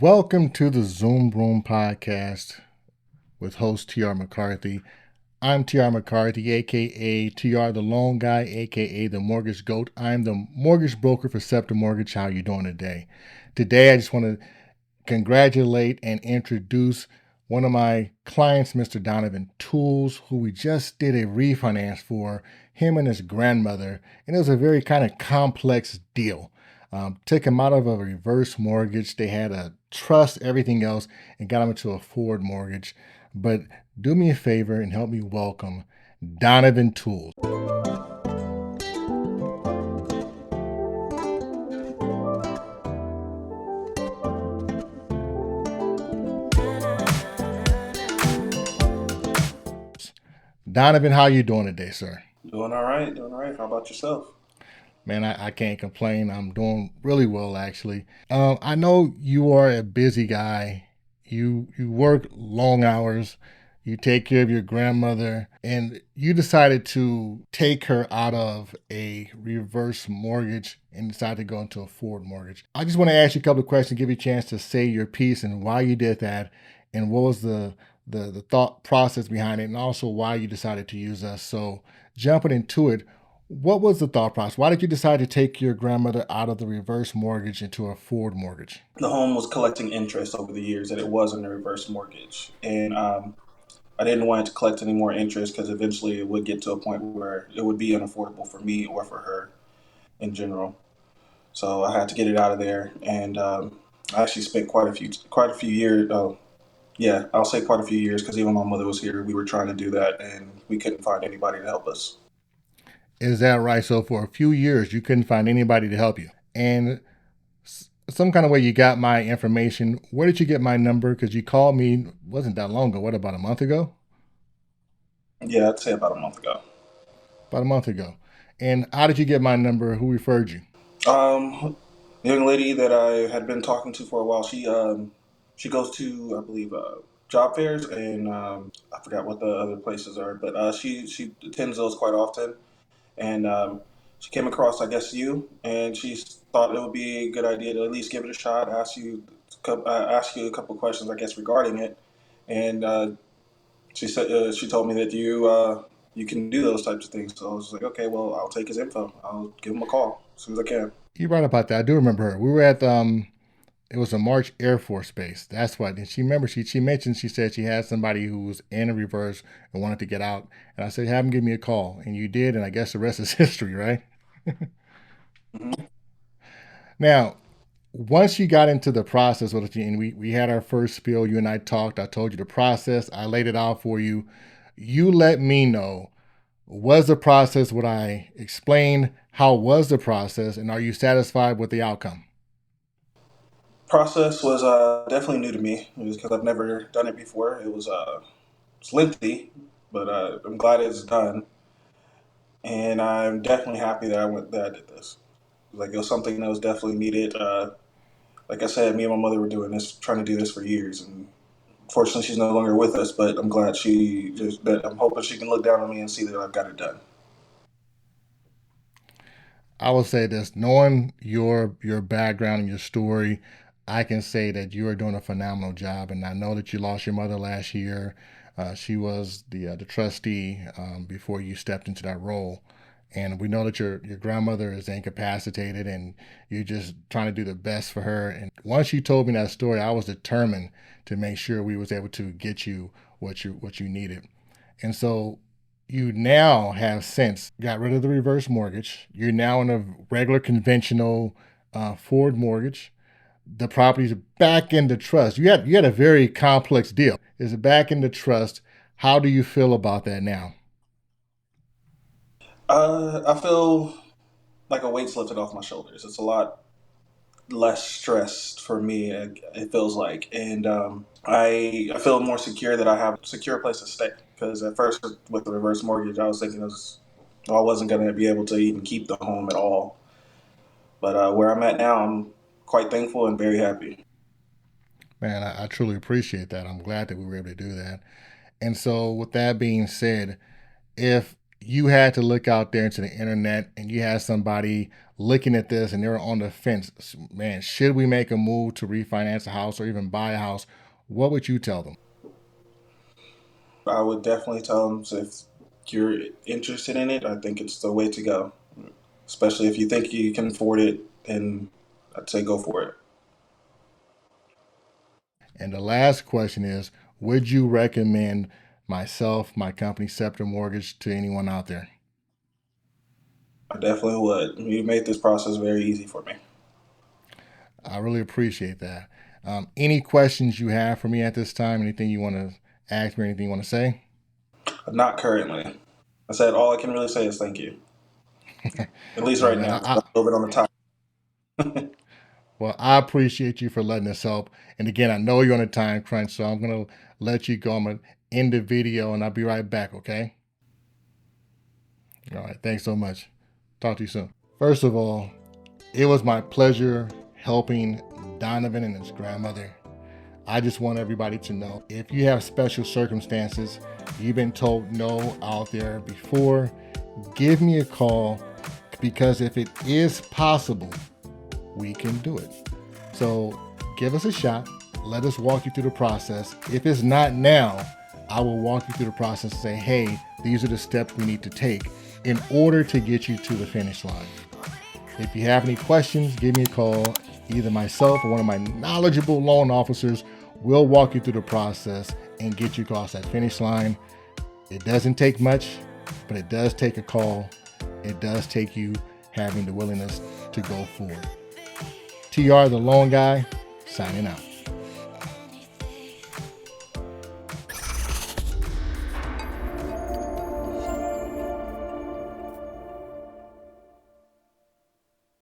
Welcome to the Zoom Room podcast with host TR McCarthy. I'm TR McCarthy, aka TR the Loan Guy, aka the Mortgage Goat. I'm the mortgage broker for Sceptre Mortgage. How are you doing today? Today, I just want to congratulate and introduce one of my clients, Mr. Donovan Tools, who we just did a refinance for him and his grandmother, and it was a very kind of complex deal. Took him out of a reverse mortgage. They had a trust, everything else, and got him into a forward mortgage. But do me a favor and help me welcome Donovan Tools. Donovan, how you doing today, sir? Doing all right, doing all right. How about yourself? Man, I can't complain. I'm doing really well, actually. I know you are a busy guy. You work long hours. You take care of your grandmother, and you decided to take her out of a reverse mortgage and decided to go into a forward mortgage. I just want to ask you a couple of questions, give you a chance to say your piece and why you did that, and what was the thought process behind it, and also why you decided to use us. So, jumping into it, what was the thought process? Why did you decide to take your grandmother out of the reverse mortgage into a forward mortgage? The home was collecting interest over the years, and it was in a reverse mortgage. And I didn't want it to collect any more interest because eventually it would get to a point where it would be unaffordable for me or for her in general. So I had to get it out of there, and I actually spent quite a few years. Oh, yeah, I'll say quite a few years because even my mother was here. We were trying to do that, and we couldn't find anybody to help us. Is that right? So for a few years, you couldn't find anybody to help you, and some kind of way you got my information. Where did you get my number? Because you called me wasn't that long ago. What, about a month ago? Yeah, I'd say about a month ago. About a month ago. And how did you get my number? Who referred you? The young lady that I had been talking to for a while, she goes to, I believe, job fairs, and I forgot what the other places are, but she attends those quite often, and she came across, I guess, you, and she thought it would be a good idea to at least give it a shot, ask you a couple questions, I guess, regarding it, and she told me that you can do those types of things. So I was like, okay, well, I'll take his info. I'll give him a call as soon as I can. You're right about that. I do remember her. We were at it was a March Air Force Base. That's what. And she remember she mentioned she said she had somebody who was in a reverse and wanted to get out. And I said, have him give me a call. And you did, and I guess the rest is history, right? Hmm. Now, once you got into the process with it, and we had our first spiel, you and I talked, I told you the process, I laid it out for you. You let me know, was the process what I explained? How was the process? And are you satisfied with the outcome? Process was definitely new to me because I've never done it before. It's lengthy, but I'm glad it's done, and I'm definitely happy that I did this. Like it was something that was definitely needed. Like I said, me and my mother were doing this, trying to do this for years, and fortunately, she's no longer with us. But I'm glad she just that I'm hoping she can look down on me and see that I've got it done. I will say this, knowing your background and your story, I can say that you are doing a phenomenal job. And I know that you lost your mother last year. She was the trustee before you stepped into that role. And we know that your grandmother is incapacitated, and you're just trying to do the best for her. And once you told me that story, I was determined to make sure we was able to get you what you needed. And so you now have since got rid of the reverse mortgage. You're now in a regular conventional forward mortgage. The property's back into trust. You had a very complex deal. Is it back into trust? How do you feel about that now? I feel like a weight's lifted off my shoulders. It's a lot less stressed for me. It feels like, and I feel more secure that I have a secure place to stay. Because at first, with the reverse mortgage, I was thinking I wasn't going to be able to even keep the home at all. But where I'm at now, I'm quite thankful and very happy. Man, I truly appreciate that. I'm glad that we were able to do that. And so, with that being said, if you had to look out there into the internet and you had somebody looking at this and they were on the fence, man, should we make a move to refinance a house or even buy a house? What would you tell them? I would definitely tell them if you're interested in it, I think it's the way to go. Especially if you think you can afford it, then I'd say go for it. And the last question is, would you recommend myself, my company, Sceptre Mortgage, to anyone out there? I definitely would. You made this process very easy for me. I really appreciate that. Any questions you have for me at this time? Anything you want to ask me? Anything you want to say? Not currently. I said all I can really say is thank you. At least Well, right man, now, 'cause I'm a little bit on the top. I appreciate you for letting us help. And again, I know you're on a time crunch, so I'm gonna let you go. I'm gonna end the video, and I'll be right back. Okay? All right. Thanks so much. Talk to you soon. First of all, it was my pleasure helping Donovan and his grandmother. I just want everybody to know if you have special circumstances, you've been told no out there before, give me a call because if it is possible, we can do it. So give us a shot. Let us walk you through the process. If it's not now, I will walk you through the process and say, hey, these are the steps we need to take in order to get you to the finish line. If you have any questions, give me a call. Either myself or one of my knowledgeable loan officers will walk you through the process and get you across that finish line. It doesn't take much, but it does take a call. It does take you having the willingness to go forward. TR the Loan Guy, signing out.